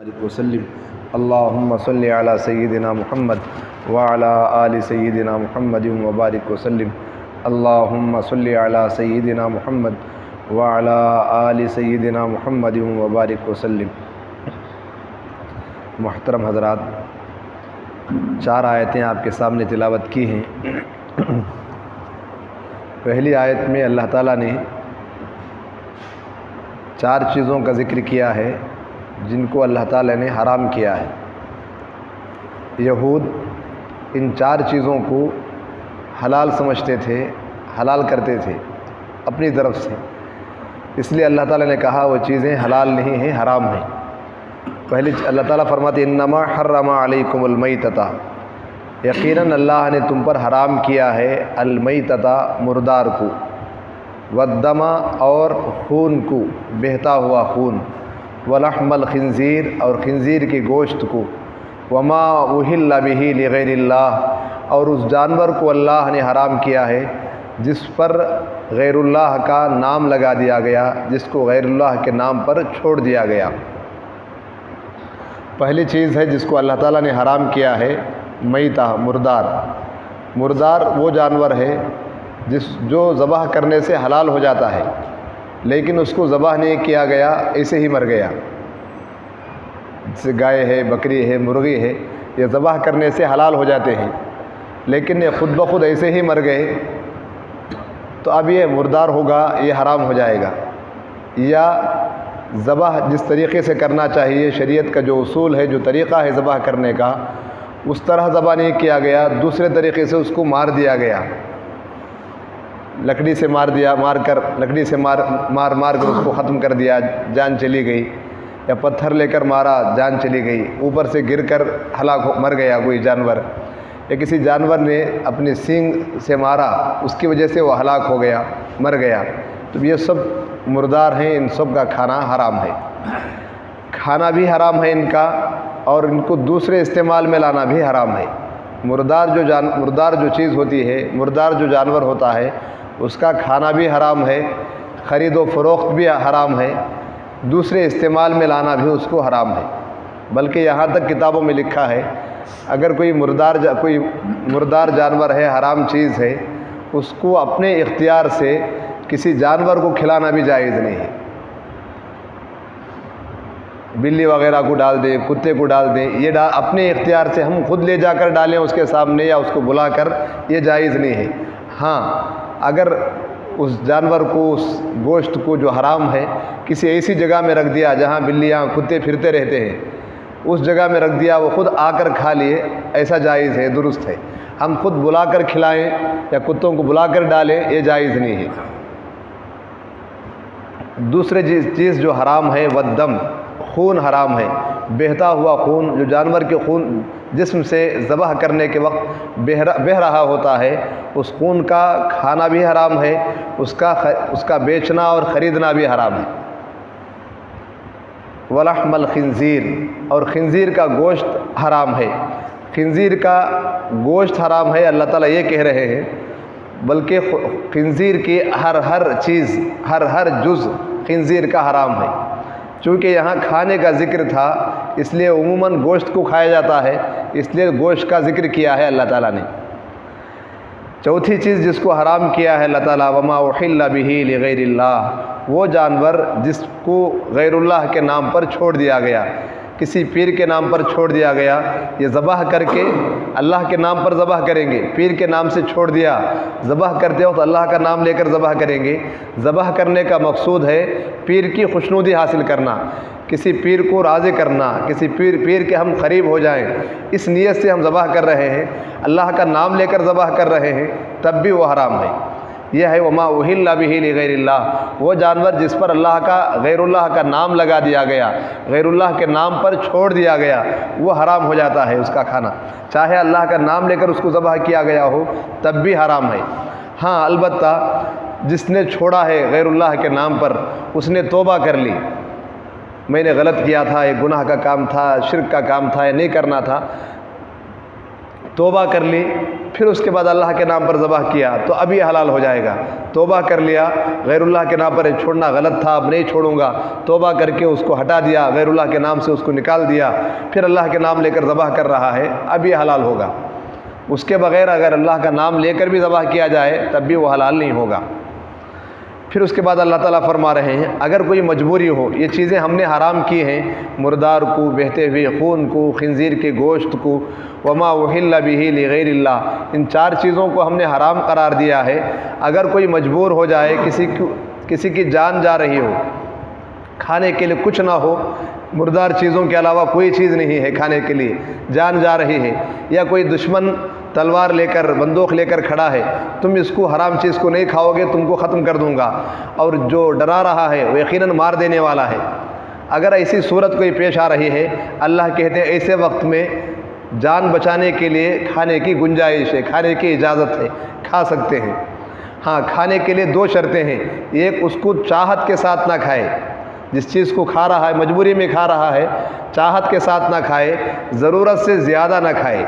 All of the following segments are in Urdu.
وسلم اللهم صل على سيدنا محمد وعلى آل سيدنا محمد وبارك وسلم اللهم صل على سيدنا محمد وعلى آل سيدنا محمد وبارك وسلم۔ محترم حضرات، 4 آیتیں آپ کے سامنے تلاوت کی ہیں۔ پہلی آیت میں اللہ تعالیٰ نے 4 چیزوں کا ذکر کیا ہے جن کو اللہ تعالیٰ نے حرام کیا ہے۔ یہود ان 4 چیزوں کو حلال سمجھتے تھے، حلال کرتے تھے اپنی طرف سے، اس لیے اللہ تعالیٰ نے کہا وہ چیزیں حلال نہیں ہیں، حرام ہیں۔ پہلی اللہ تعالیٰ فرماتے انما حرم علیکم المیتۃ، یقیناً اللہ نے تم پر حرام کیا ہے المیتۃ، مردار کو، والدم، اور خون کو، بہتا ہوا خون، ولحم الخنزیر، اور خنزیر کے گوشت کو، وما اہل بہ لغیر اللہ، اور اس جانور کو اللہ نے حرام کیا ہے جس پر غیر اللہ کا نام لگا دیا گیا، جس کو غیر اللہ کے نام پر چھوڑ دیا گیا۔ پہلی چیز ہے جس کو اللہ تعالیٰ نے حرام کیا ہے میتہ، مردار۔ مردار وہ جانور ہے جو ذبح کرنے سے حلال ہو جاتا ہے، لیکن اس کو ذبح نہیں کیا گیا، ایسے ہی مر گیا۔ جیسے گائے ہے، بکری ہے، مرغی ہے، یہ ذبح کرنے سے حلال ہو جاتے ہیں، لیکن یہ خود بخود ایسے ہی مر گئے تو اب یہ مردار ہوگا، یہ حرام ہو جائے گا۔ یا ذبح جس طریقے سے کرنا چاہیے، شریعت کا جو اصول ہے، جو طریقہ ہے ذبح کرنے کا، اس طرح ذبح نہیں کیا گیا، دوسرے طریقے سے اس کو مار دیا گیا، لکڑی سے مار کر اس کو ختم کر دیا، جان چلی گئی، یا پتھر لے کر مارا، جان چلی گئی، اوپر سے گر کر مر گیا کوئی جانور، یا کسی جانور نے اپنی سینگ سے مارا، اس کی وجہ سے وہ ہلاک ہو گیا، مر گیا، تو یہ سب مردار ہیں، ان سب کا کھانا حرام ہے۔ کھانا بھی حرام ہے ان کا، اور ان کو دوسرے استعمال میں لانا بھی حرام ہے۔ مردار جو چیز ہوتی ہے، مردار جو جانور ہوتا ہے، اس کا کھانا بھی حرام ہے، خرید و فروخت بھی حرام ہے، دوسرے استعمال میں لانا بھی اس کو حرام ہے۔ بلکہ یہاں تک کتابوں میں لکھا ہے اگر کوئی مردار جانور ہے، حرام چیز ہے، اس کو اپنے اختیار سے کسی جانور کو کھلانا بھی جائز نہیں ہے۔ بلی وغیرہ کو ڈال دیں، کتے کو ڈال دیں، یہ اپنے اختیار سے ہم خود لے جا کر ڈالیں اس کے سامنے یا اس کو بلا کر، یہ جائز نہیں ہے۔ ہاں، اگر اس جانور کو، اس گوشت کو جو حرام ہے، کسی ایسی جگہ میں رکھ دیا جہاں بلیاں کتے پھرتے رہتے ہیں، اس جگہ میں رکھ دیا، وہ خود آ کر کھا لیے، ایسا جائز ہے، درست ہے۔ ہم خود بلا کر کھلائیں یا کتوں کو بلا کر ڈالیں، یہ جائز نہیں ہے۔ دوسری چیز جو حرام ہے والدم، خون حرام ہے، بہتا ہوا خون، جو جانور کے خون جسم سے ذبح کرنے کے وقت بہہ رہا ہوتا ہے، اس خون کا کھانا بھی حرام ہے، اس کا بیچنا اور خریدنا بھی حرام ہے۔ ولحم الخنزیر، اور خنزیر کا گوشت حرام ہے۔ خنزیر کا گوشت حرام ہے، اللہ تعالیٰ یہ کہہ رہے ہیں، بلکہ خنزیر کی ہر چیز، ہر جز خنزیر کا حرام ہے۔ چونکہ یہاں کھانے کا ذکر تھا، اس لیے عموماً گوشت کو کھایا جاتا ہے، اس لیے گوشت کا ذکر کیا ہے اللہ تعالیٰ نے۔ چوتھی چیز جس کو حرام کیا ہے اللہ تعالیٰ، وما احل بہ لغیر اللہ، وہ جانور جس کو غیر اللہ کے نام پر چھوڑ دیا گیا، کسی پیر کے نام پر چھوڑ دیا گیا، یہ ذبح کر کے اللہ کے نام پر ذبح کریں گے، پیر کے نام سے چھوڑ دیا، ذبح کرتے وقت اللہ کا نام لے کر ذبح کریں گے۔ ذبح کرنے کا مقصود ہے پیر کی خوشنودی حاصل کرنا، کسی پیر کو راضی کرنا، کسی پیر کے ہم قریب ہو جائیں، اس نیت سے ہم ذبح کر رہے ہیں، اللہ کا نام لے کر ذبح کر رہے ہیں، تب بھی وہ حرام ہے۔ یہ ہے وما اہل بہ لغیر اللہ، وہ جانور جس پر غیر اللہ کا نام لگا دیا گیا، غیر اللہ کے نام پر چھوڑ دیا گیا، وہ حرام ہو جاتا ہے اس کا کھانا، چاہے اللہ کا نام لے کر اس کو ذبح کیا گیا ہو تب بھی حرام ہے۔ ہاں، البتہ جس نے چھوڑا ہے غیر اللہ کے نام پر، اس نے توبہ کر لی، میں نے غلط کیا تھا، یہ گناہ کا کام تھا، شرک کا کام تھا، یہ نہیں کرنا تھا، توبہ کر لی، پھر اس کے بعد اللہ کے نام پر ذبح کیا تو اب یہ حلال ہو جائے گا۔ توبہ کر لیا، غیر اللہ کے نام پر چھوڑنا غلط تھا، اب نہیں چھوڑوں گا، توبہ کر کے اس کو ہٹا دیا، غیر اللہ کے نام سے اس کو نکال دیا، پھر اللہ کے نام لے کر ذبح کر رہا ہے، اب یہ حلال ہوگا۔ اس کے بغیر اگر اللہ کا نام لے کر بھی ذبح کیا جائے تب بھی وہ حلال نہیں ہوگا۔ پھر اس کے بعد اللہ تعالیٰ فرما رہے ہیں اگر کوئی مجبوری ہو، یہ چیزیں ہم نے حرام کی ہیں، مردار کو، بہتے ہوئے خون کو، خنزیر کے گوشت کو، وما احل بہ لغیر اللہ، ان 4 چیزوں کو ہم نے حرام قرار دیا ہے۔ اگر کوئی مجبور ہو جائے، کسی کی جان جا رہی ہو، کھانے کے لیے کچھ نہ ہو، مردار چیزوں کے علاوہ کوئی چیز نہیں ہے کھانے کے لیے، جان جا رہی ہے، یا کوئی دشمن تلوار لے کر، بندوق لے کر کھڑا ہے، تم اس کو حرام چیز کو نہیں کھاؤ گے، تم کو ختم کر دوں گا، اور جو ڈرا رہا ہے وہ یقیناً مار دینے والا ہے۔ اگر ایسی صورت کوئی پیش آ رہی ہے، اللہ کہتے ہیں ایسے وقت میں جان بچانے کے لیے کھانے کی گنجائش ہے، کھانے کی اجازت ہے، کھا سکتے ہیں۔ ہاں، کھانے کے لیے 2 شرطیں ہیں، ایک اس کو چاہت کے ساتھ نہ کھائے، جس چیز کو کھا رہا ہے مجبوری میں کھا رہا ہے، چاہت کے ساتھ نہ کھائے، ضرورت سے زیادہ نہ کھائے۔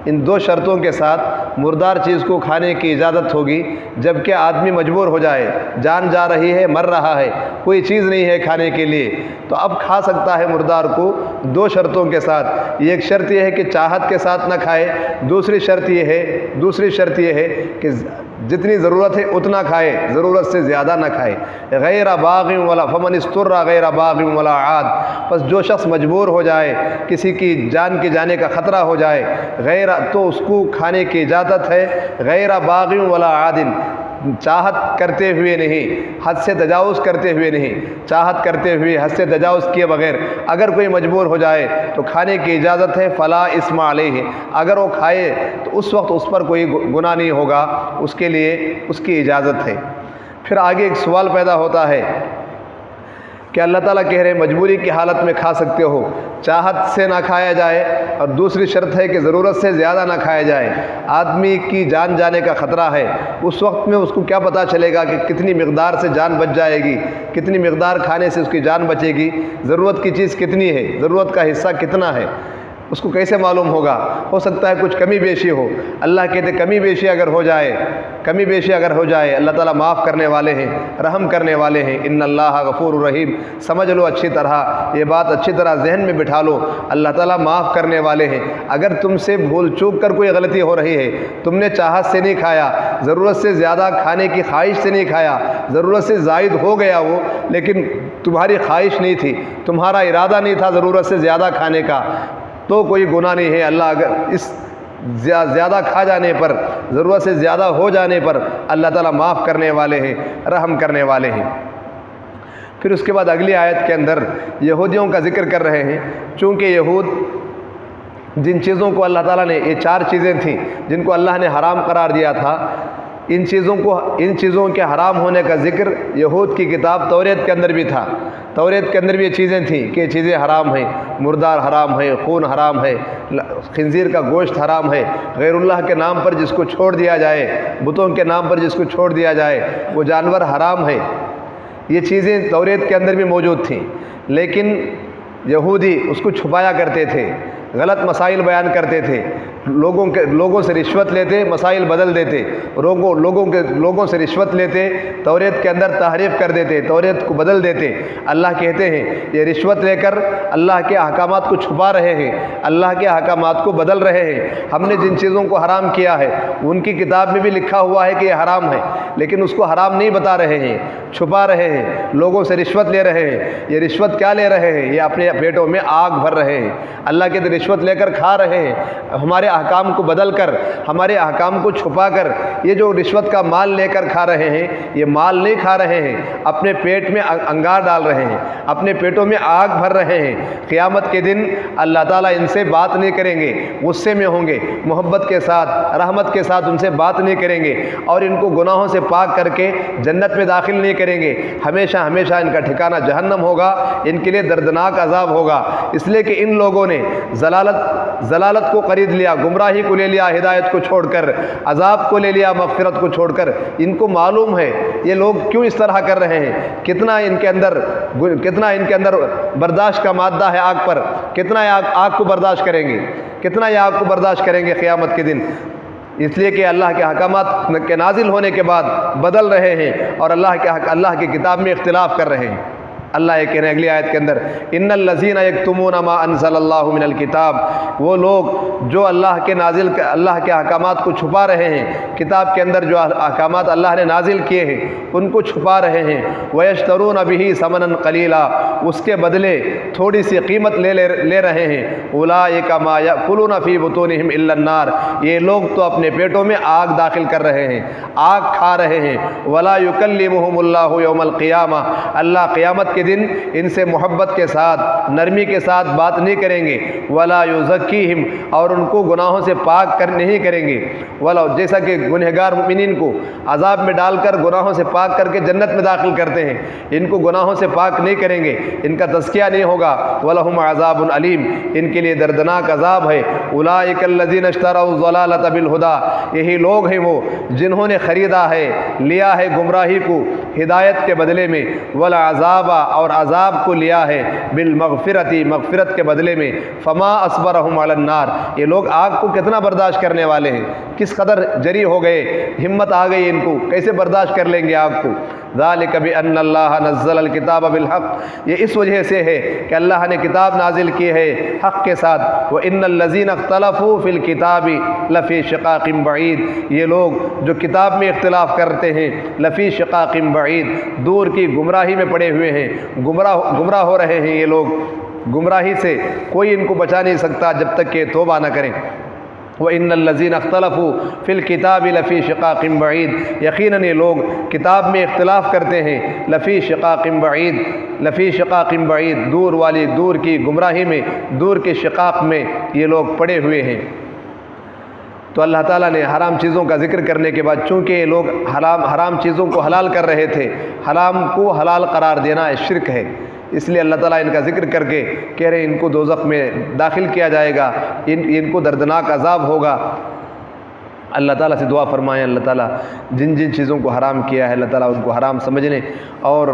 ان 2 شرطوں کے ساتھ مردار چیز کو کھانے کی اجازت ہوگی۔ جبکہ آدمی مجبور ہو جائے، جان جا رہی ہے، مر رہا ہے، کوئی چیز نہیں ہے کھانے کے لیے، تو اب کھا سکتا ہے مردار کو 2 شرطوں کے ساتھ۔ ایک شرط یہ ہے کہ چاہت کے ساتھ نہ کھائے، دوسری شرط یہ ہے کہ جتنی ضرورت ہے اتنا کھائے، ضرورت سے زیادہ نہ کھائے۔ غیر باغ ولا فمن استر غیر باغ ولا عاد، بس جو شخص مجبور ہو جائے، کسی کی جان کے جانے کا خطرہ ہو جائے، غیر تو اس کو کھانے کی اجازت ہے، غیر باغ ولا عاد، چاہت کرتے ہوئے نہیں، حد سے تجاوز کرتے ہوئے نہیں، چاہت کرتے ہوئے حد سے تجاوز کیے بغیر اگر کوئی مجبور ہو جائے تو کھانے کی اجازت ہے۔ فلا اسم علیہ، اگر وہ کھائے تو اس وقت اس پر کوئی گناہ نہیں ہوگا، اس کے لیے اس کی اجازت ہے۔ پھر آگے ایک سوال پیدا ہوتا ہے کہ اللہ تعالیٰ کہہ رہے ہیں مجبوری کی حالت میں کھا سکتے ہو، چاہت سے نہ کھایا جائے، اور دوسری شرط ہے کہ ضرورت سے زیادہ نہ کھایا جائے۔ آدمی کی جان جانے کا خطرہ ہے، اس وقت میں اس کو کیا پتہ چلے گا کہ کتنی مقدار سے جان بچ جائے گی، کتنی مقدار کھانے سے اس کی جان بچے گی، ضرورت کی چیز کتنی ہے، ضرورت کا حصہ کتنا ہے، اس کو کیسے معلوم ہوگا؟ ہو سکتا ہے کچھ کمی بیشی ہو۔ اللہ کہتے کمی بیشی اگر ہو جائے اللہ تعالیٰ معاف کرنے والے ہیں، رحم کرنے والے ہیں۔ ان اللہ غفور الرحیم، سمجھ لو اچھی طرح، یہ بات اچھی طرح ذہن میں بٹھا لو، اللہ تعالیٰ معاف کرنے والے ہیں۔ اگر تم سے بھول چوک کر کوئی غلطی ہو رہی ہے، تم نے چاہت سے نہیں کھایا، ضرورت سے زیادہ کھانے کی خواہش سے نہیں کھایا، ضرورت سے زائد ہو گیا وہ، لیکن تمہاری خواہش نہیں تھی، تمہارا ارادہ نہیں تھا ضرورت سے زیادہ کھانے کا، تو کوئی گناہ نہیں ہے۔ اللہ اگر اس زیادہ کھا جانے پر، ضرورت سے زیادہ ہو جانے پر اللہ تعالیٰ معاف کرنے والے ہیں، رحم کرنے والے ہیں۔ پھر اس کے بعد اگلی آیت کے اندر یہودیوں کا ذکر کر رہے ہیں، چونکہ یہود جن چیزوں کو اللہ تعالیٰ نے، یہ 4 چیزیں تھیں جن کو اللہ نے حرام قرار دیا تھا، ان چیزوں کے حرام ہونے کا ذکر یہود کی کتاب توریت کے اندر بھی تھا۔ توریت کے اندر بھی یہ چیزیں تھیں کہ یہ چیزیں حرام ہیں، مردار حرام ہے، خون حرام ہے، خنزیر کا گوشت حرام ہے، غیر اللہ کے نام پر جس کو چھوڑ دیا جائے، بتوں کے نام پر جس کو چھوڑ دیا جائے وہ جانور حرام ہے۔ یہ چیزیں توریت کے اندر بھی موجود تھیں، لیکن یہودی اس کو چھپایا کرتے تھے، غلط مسائل بیان کرتے تھے، لوگوں سے رشوت لیتے، مسائل بدل دیتے، لوگوں سے رشوت لیتے، توریت کے اندر تحریف کر دیتے، توریت کو بدل دیتے۔ اللہ کہتے ہیں یہ رشوت لے کر اللہ کے احکامات کو چھپا رہے ہیں، اللہ کے احکامات کو بدل رہے ہیں۔ ہم نے جن چیزوں کو حرام کیا ہے ان کی کتاب میں بھی لکھا ہوا ہے کہ یہ حرام ہے، لیکن اس کو حرام نہیں بتا رہے ہیں، چھپا رہے ہیں، لوگوں سے رشوت لے رہے ہیں۔ یہ رشوت کیا لے رہے ہیں؟ یہ اپنے پیٹوں میں آگ بھر رہے ہیں۔ اللہ کے رشوت لے کر کھا رہے ہیں، ہمارے احکام کو بدل کر، ہمارے احکام کو چھپا کر، یہ جو رشوت کا مال لے کر کھا رہے ہیں، یہ مال نہیں کھا رہے ہیں، اپنے پیٹ میں انگار ڈال رہے ہیں، اپنے پیٹوں میں آگ بھر رہے ہیں۔ قیامت کے دن اللہ تعالیٰ ان سے بات نہیں کریں گے، غصے میں ہوں گے، محبت کے ساتھ، رحمت کے ساتھ ان سے بات نہیں کریں گے، اور ان کو گناہوں سے پاک کر کے جنت میں داخل نہیں کریں گے۔ ہمیشہ ہمیشہ ان کا ٹھکانہ جہنم ہوگا، ان کے لیے دردناک عذاب ہوگا، اس لیے کہ ان لوگوں نے ضلالت کو خرید لیا، گمراہی کو لے لیا، ہدایت کو چھوڑ کر، عذاب کو لے لیا، مغفرت کو چھوڑ کر۔ ان کو معلوم ہے یہ لوگ کیوں اس طرح کر رہے ہیں، کتنا ان کے اندر برداشت کا مادہ ہے آگ پر، کتنا آگ کو برداشت کریں گے۔ کتنا یہ آگ کو برداشت کریں گے قیامت کے دن؟ اس لیے کہ اللہ کے احکامات کے نازل ہونے کے بعد بدل رہے ہیں اور اللہ کی کتاب میں اختلاف کر رہے ہیں۔ اللہ یہ کہہ رہے ہیں اگلی آیت کے اندر، ان الذین یکتمون ما انزل اللہ من الکتاب، وہ لوگ جو اللہ کے احکامات کو چھپا رہے ہیں، کتاب کے اندر جو احکامات اللہ نے نازل کیے ہیں ان کو چھپا رہے ہیں، ویشترون بہ ثمنا قلیلا، اس کے بدلے تھوڑی سی قیمت لے رہے ہیں، اولئک ما یأکلون فی بطونہم الا النار، یہ لوگ تو اپنے پیٹوں میں آگ داخل کر رہے ہیں، آگ کھا رہے ہیں، ولا یکلمہم اللہ یوم القیامہ، اللہ قیامت کے دن ان سے محبت کے ساتھ، نرمی کے ساتھ بات نہیں کریں گے، ولا یزکیہم، اور ان کو گناہوں سے پاک نہیں کریں گے، ولا، جیسا کہ گنہگار مومنین کو عذاب میں ڈال کر گناہوں سے پاک کر کے جنت میں داخل کرتے ہیں، ان کو گناہوں سے پاک نہیں کریں گے، ان کا تزکیہ نہیں ہوگا، ولہم عذاب علیم، ان کے لیے دردناک عذاب ہے، اولئک الذین اشتروا الضلالۃ بالہدی، یہی لوگ ہیں وہ جنہوں نے خریدا ہے، لیا ہے گمراہی کو ہدایت کے بدلے میں، والعذاب، اور عذاب کو لیا ہے بالمغفرتی، مغفرت کے بدلے میں، فما اصبرہم علی النار، یہ لوگ آگ کو کتنا برداشت کرنے والے ہیں، کس قدر جری ہو گئے، ہمت آ گئی ان کو، کیسے برداشت کر لیں گے آگ کو۔ ذالک بان اللہ نزل الکتاب بالحق، یہ اس وجہ سے ہے کہ اللہ نے کتاب نازل کی ہے حق کے ساتھ، وان الذین اختلفوا فی الکتاب لفی شقاق بعید، یہ لوگ جو کتاب میں اختلاف کرتے ہیں، لفی شقاق بعید، دور کی گمراہی میں پڑے ہوئے ہیں، گمراہ ہو رہے ہیں، یہ لوگ گمراہی سے کوئی ان کو بچا نہیں سکتا جب تک کہ توبہ نہ کریں۔ وَإِنَّ الَّذِينَ اخْتَلَفُوا فِي الْكِتَابِ لَفِي شِقَاقٍ بَعِيدٍ، یقیناً یہ لوگ کتاب میں اختلاف کرتے ہیں، لفی شقاق بعید، لفی شقاق بعید، دور کی گمراہی میں، دور کے شقاق میں یہ لوگ پڑے ہوئے ہیں۔ تو اللہ تعالیٰ نے حرام چیزوں کا ذکر کرنے کے بعد، چونکہ یہ لوگ حرام چیزوں کو حلال کر رہے تھے، حرام کو حلال قرار دینا شرک ہے، اس لیے اللہ تعالیٰ ان کا ذکر کر کے کہہ رہے ہیں ان کو دوزخ میں داخل کیا جائے گا، ان کو دردناک عذاب ہوگا۔ اللہ تعالیٰ سے دعا فرمائیں اللہ تعالیٰ جن چیزوں کو حرام کیا ہے اللہ تعالیٰ ان کو حرام سمجھنے اور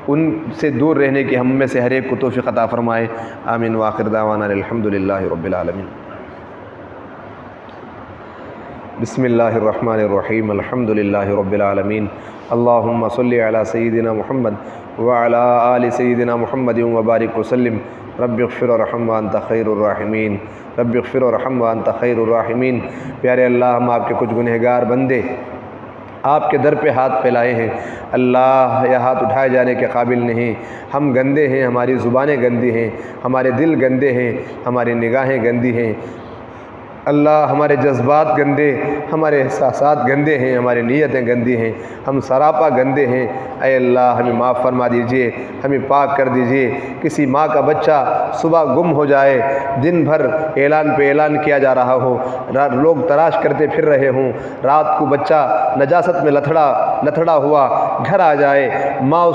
ان سے دور رہنے کی ہم میں سے ہر ایک کو توفیق عطا فرمائے، آمین، وآخر دعوانا الحمدللہ رب العالمین۔ بسم اللہ الرحمن الرحیم، الحمدللہ رب العالمین، اللہم صلی علی سیدنا محمد وعلی آل سیدنا محمد وبارک وسلم، رب اغفر ورحم وانت خیر الراحمین، رب اغفر ورحم وانت خیر الراحمین۔ پیارے اللہ، ہم آپ کے کچھ گنہگار بندے آپ کے در پہ ہاتھ پھیلائے ہیں، اللہ یہ ہاتھ اٹھائے جانے کے قابل نہیں، ہم گندے ہیں، ہماری زبانیں گندی ہیں، ہمارے دل گندے ہیں، ہماری نگاہیں گندی ہیں، اللہ ہمارے جذبات گندے، ہمارے احساسات گندے ہیں، ہماری نیتیں گندی ہیں، ہم سراپا گندے ہیں، اے اللہ ہمیں معاف فرما دیجئے، ہمیں پاک کر دیجئے۔ کسی ماں کا بچہ صبح گم ہو جائے، دن بھر اعلان پہ اعلان کیا جا رہا ہو، لوگ تلاش کرتے پھر رہے ہوں، رات کو بچہ نجاست میں لتھڑا ہوا گھر آ جائے، ماں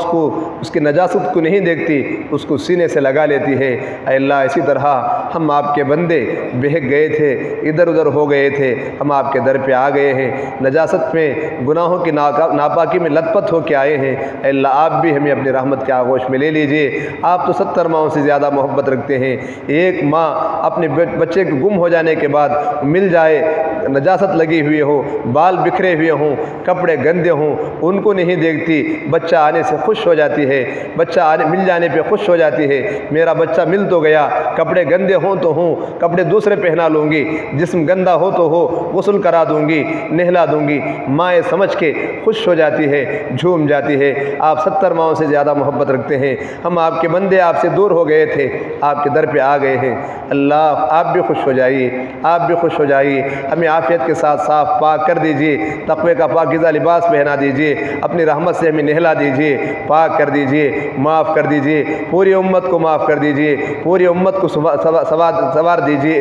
اس کی نجاست کو نہیں دیکھتی، اس کو سینے سے لگا لیتی ہے۔ اے اللہ اسی طرح ہم آپ کے بندے بہک گئے تھے، ادھر ادھر ہو گئے تھے، ہم آپ کے در پہ آ گئے ہیں، نجاست میں، گناہوں کی ناپاکی میں لت پت ہو کے آئے ہیں۔ اے اللہ آپ بھی ہمیں اپنی رحمت کے آغوش میں لے لیجئے۔ آپ تو 70 ماؤں سے زیادہ محبت رکھتے ہیں، ایک ماں اپنے بچے کے گم ہو جانے کے بعد مل جائے، نجاست لگی ہوئی ہو، بال بکھرے ہوئے ہوں، کپڑے گندے ہوں، ان کو نہیں دیکھتی، بچہ آنے سے خوش ہو جاتی ہے، بچہ مل جانے پہ خوش ہو جاتی ہے، میرا بچہ مل تو گیا، کپڑے گندے ہوں تو ہوں، کپڑے دوسرے پہنا لوں گی، جسم گندا ہو تو ہو، غسل کرا دوں گی، نہلا دوں گی، ماں یہ سمجھ کے خوش ہو جاتی ہے، جھوم جاتی ہے۔ آپ 70 ماؤں سے زیادہ محبت رکھتے ہیں، ہم آپ کے بندے آپ سے دور ہو گئے تھے، آپ کے در پہ آ گئے ہیں۔ اللہ آپ بھی خوش ہو جائیے، آپ بھی خوش ہو جائیے، ہمیں عافیت کے ساتھ صاف پاک کر دیجئے، تقوی کا پاکیزہ لباس پہنا دیجئے، اپنی رحمت سے ہمیں نہلا دیجئے، پاک کر دیجئے، معاف کر دیجئے، پوری امت کو معاف کر دیجئے، پوری امت کو سنوار دیجئے،